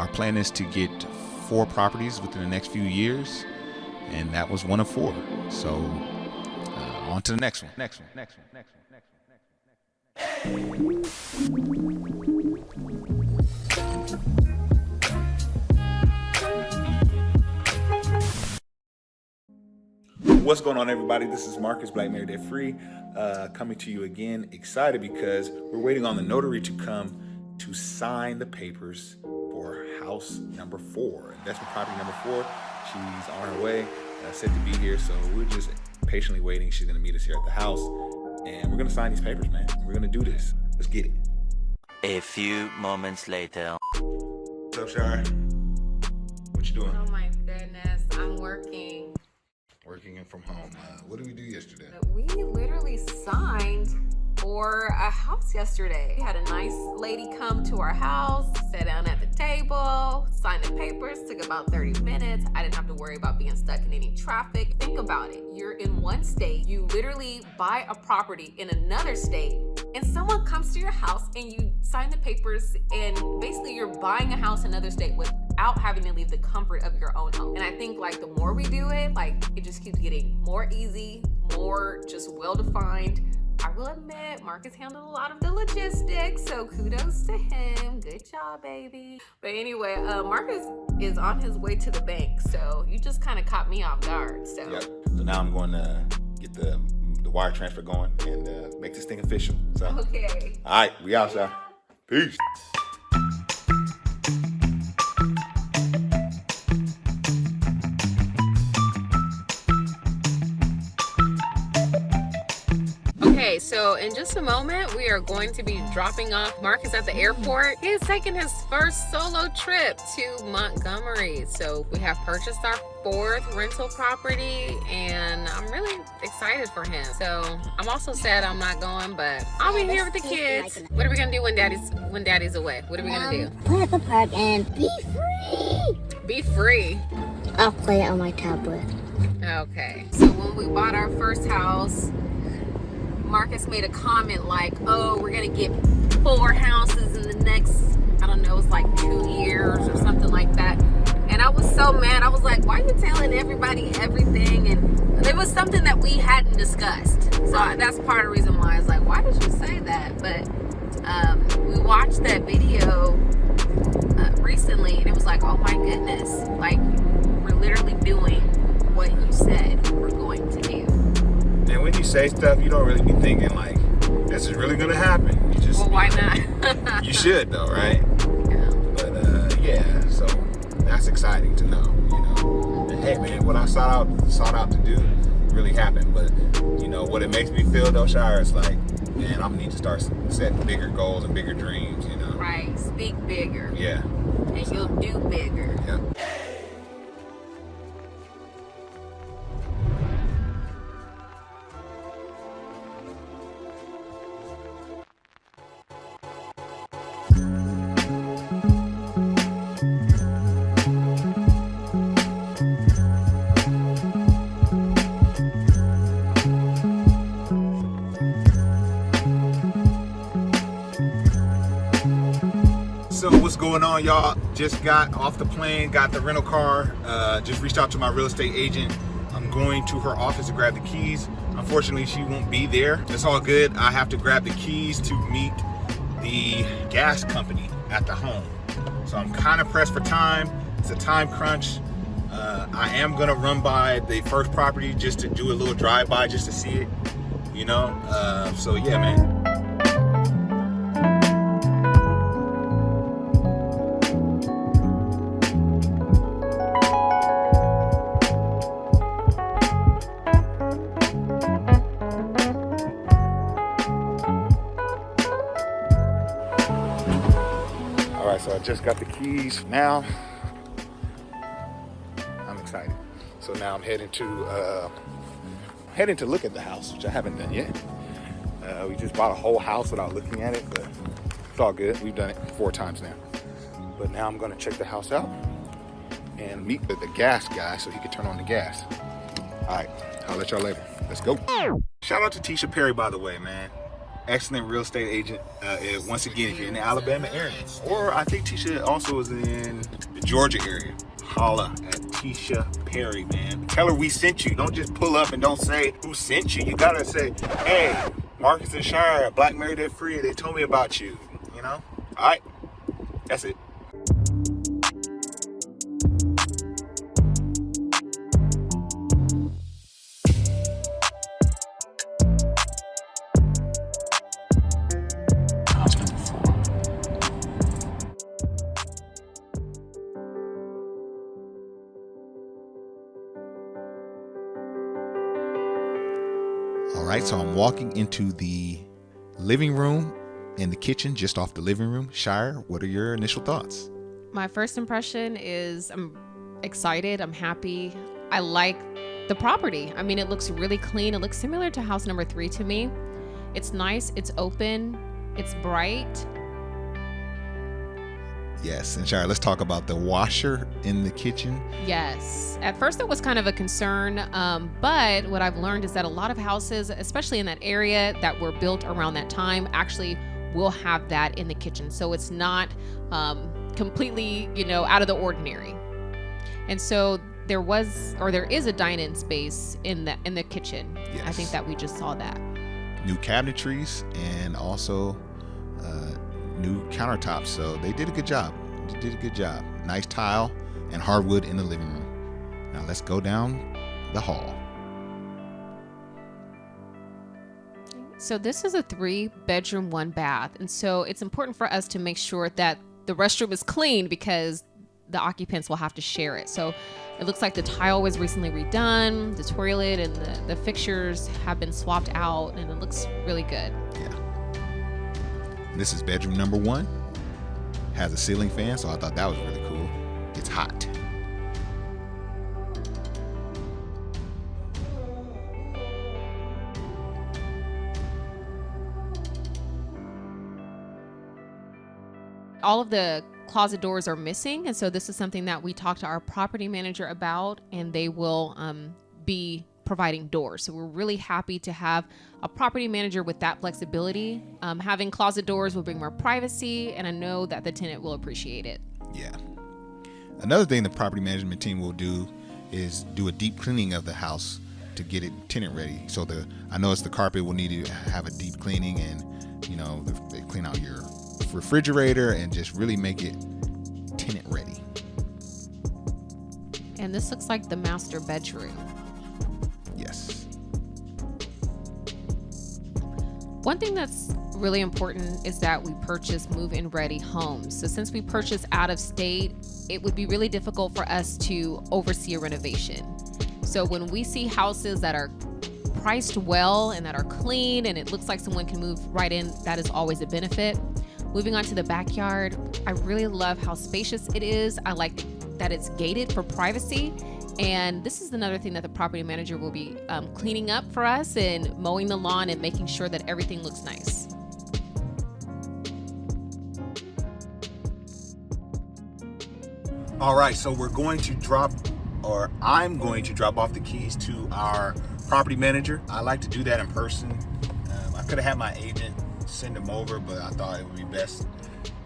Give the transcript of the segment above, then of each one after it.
Our plan is to get 4 properties within the next few years, and that was one of 4. So on to the next one. What's going on, everybody? This is Marcus, BlackMarriedDebtFree, coming to you again. Excited because we're waiting on the notary to come to sign the papers for house number 4, investment property number 4. She's on her way, said to be here, so we're just patiently waiting. She's gonna meet us here at the house, and we're gonna sign these papers, man. We're gonna do this. Let's get it. A few moments later. What's up, Shire? What you doing? Oh my goodness, I'm working. Working in from home. What did we do yesterday? We literally signed for a house yesterday. We had a nice lady come to our house, sat down at the table, signed the papers, took about 30 minutes. I didn't have to worry about being stuck in any traffic. Think about it. You're in one state, you literally buy a property in another state, and someone comes to your house and you sign the papers, and basically you're buying a house in another state without having to leave the comfort of your own home. And I think like the more we do it, like it just keeps getting more easy, more just well-defined. I will admit, Marcus handled a lot of the logistics, so kudos to him. Good job, baby. But anyway, Marcus is on his way to the bank, so you just kind of caught me off guard. So. Yep. So now I'm going to get the wire transfer going and make this thing official. So. Okay. All right, we out, y'all. Peace. Okay, so in just a moment, we are going to be dropping off Marcus at the airport. He is taking his first solo trip to Montgomery. So we have purchased our 4th rental property, and I'm really excited for him. So I'm also sad I'm not going, but I'll be here with the kids. What are we gonna do when daddy's away? What are we gonna do? Play at the park and be free. Be free. I'll play it on my tablet. Okay. So when we bought our first house, Marcus made a comment like, oh, we're gonna get 4 houses in the next, I don't know, it's like 2 years or something like that. And I was so mad. I was like, why are you telling everybody everything? And it was something that we hadn't discussed. So that's part of the reason why I was like, why did you say that? But we watched that video recently, and it was like, oh my goodness, like we're literally doing what you said we're going to do. And when you say stuff, you don't really be thinking like, this is really gonna happen. You just, well, why not? You should though, right? Yeah. But yeah, so that's exciting to know, you know. And hey man, what I sought out to do really happened. But you know what it makes me feel though, Shire, is like, man, I need to start setting bigger goals and bigger dreams, you know. Right. Speak bigger. Yeah. And you'll do bigger. Yeah. So what's going on, y'all? Just got off the plane, got the rental car, just reached out to my real estate agent. I'm going to her office to grab the keys. Unfortunately, she won't be there. It's all good. I have to grab the keys to meet the gas company at the home. So I'm kind of pressed for time. It's a time crunch. I am gonna run by the first property just to do a little drive-by just to see it, you know? So yeah, man. So I just got the keys now. I'm excited. So now I'm heading to look at the house, which I haven't done yet. We just bought a whole house without looking at it, but it's all good. We've done it 4 times now. But now I'm gonna check the house out and meet the gas guy so he can turn on the gas. All right, I'll let y'all later. Let's go. Shout out to Tisha Perry, by the way, man. excellent real estate agent. Once again, if you're in the Alabama area, or I think Tisha also is in the Georgia area, holla at Tisha Perry, man. Tell her we sent you. Don't just pull up and don't say who sent you. You gotta say, hey, Marcus and Shire at Black Married Debt Free, they told me about you, you know? All right, that's it. All right, so I'm walking into the living room and the kitchen just off the living room. Shire, what are your initial thoughts? My first impression is I'm excited. I'm happy. I like the property. I mean, it looks really clean. It looks similar to house number 3 to me. It's nice. It's open. It's bright. Yes, and Shire, let's talk about the washer in the kitchen. Yes. At first it was kind of a concern, but what I've learned is that a lot of houses, especially in that area that were built around that time, actually will have that in the kitchen. So it's not completely, out of the ordinary. And so there is a dine-in space in the kitchen. Yes. I think that we just saw that. New cabinetries and also new countertops. So they did a good job. They did a good job. Nice tile and hardwood in the living room. Now let's go down the hall. So this is a 3-bedroom, 1-bath. And so it's important for us to make sure that the restroom is clean because the occupants will have to share it. So it looks like the tile was recently redone, the toilet and the fixtures have been swapped out, and it looks really good. Yeah. This is bedroom number 1. Has a ceiling fan, so I thought that was really cool. It's hot. All of the closet doors are missing, and so this is something that we talked to our property manager about, and they will be providing doors. So we're really happy to have a property manager with that flexibility. Having closet doors will bring more privacy, and I know that the tenant will appreciate it. Yeah. Another thing the property management team will do is do a deep cleaning of the house to get it tenant ready. So I noticed the carpet will need to have a deep cleaning, and they clean out your refrigerator and just really make it tenant ready. And this looks like the master bedroom. Yes. One thing that's really important is that we purchase move-in ready homes. So since we purchase out of state, it would be really difficult for us to oversee a renovation. So when we see houses that are priced well and that are clean and it looks like someone can move right in, that is always a benefit. Moving on to the backyard, I really love how spacious it is. I like that it's gated for privacy. And this is another thing that the property manager will be cleaning up for us and mowing the lawn and making sure that everything looks nice. All right, so I'm going to drop off the keys to our property manager. I like to do that in person. I could have had my agent send them over, but I thought it would be best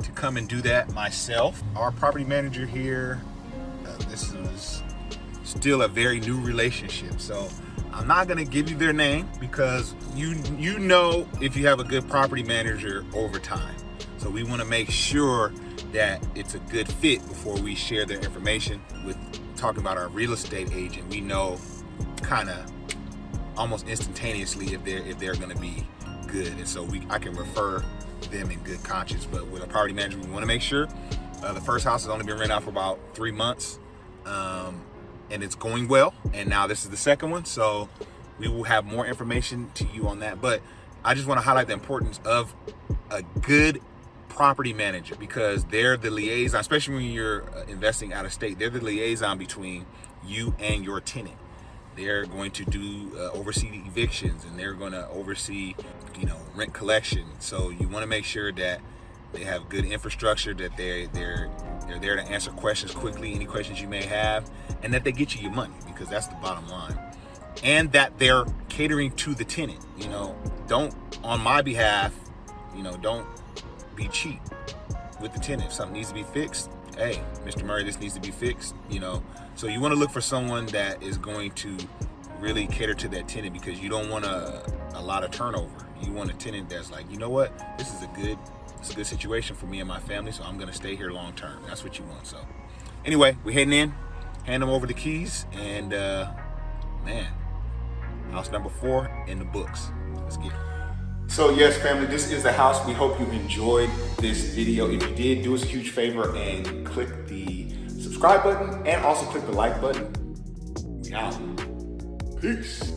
to come and do that myself. Our property manager here, this is still a very new relationship, so I'm not gonna give you their name because you know if you have a good property manager over time. So we want to make sure that it's a good fit before we share their information. With talking about our real estate agent, we know kind of almost instantaneously if they're going to be good, and so I can refer them in good conscience. But with a property manager, we want to make sure the first house has only been rented out for about 3 months, and it's going well. And now this is the second one, so we will have more information to you on that. But I just want to highlight the importance of a good property manager, because they're the liaison, especially when you're investing out of state. They're the liaison between you and your tenant. They're going to oversee the evictions, and they're going to oversee, rent collection. So you want to make sure that they have good infrastructure, that they're there to answer questions quickly, any questions you may have, and that they get you your money, because that's the bottom line. And that they're catering to the tenant. Don't on my behalf, don't be cheap with the tenant. If something needs to be fixed, hey, Mr. Murray, this needs to be fixed, So you want to look for someone that is going to really cater to that tenant, because you don't want a lot of turnover. You want a tenant that's like, you know what, this is a good situation for me and my family, so I'm going to stay here long term. That's what you want. So anyway, we're heading in, hand them over the keys, and man, house number 4 in the books. Let's get it. So yes, family, this is the house. We hope you enjoyed this video. If you did, do us a huge favor and click the subscribe button and also click the like button. We out. Peace.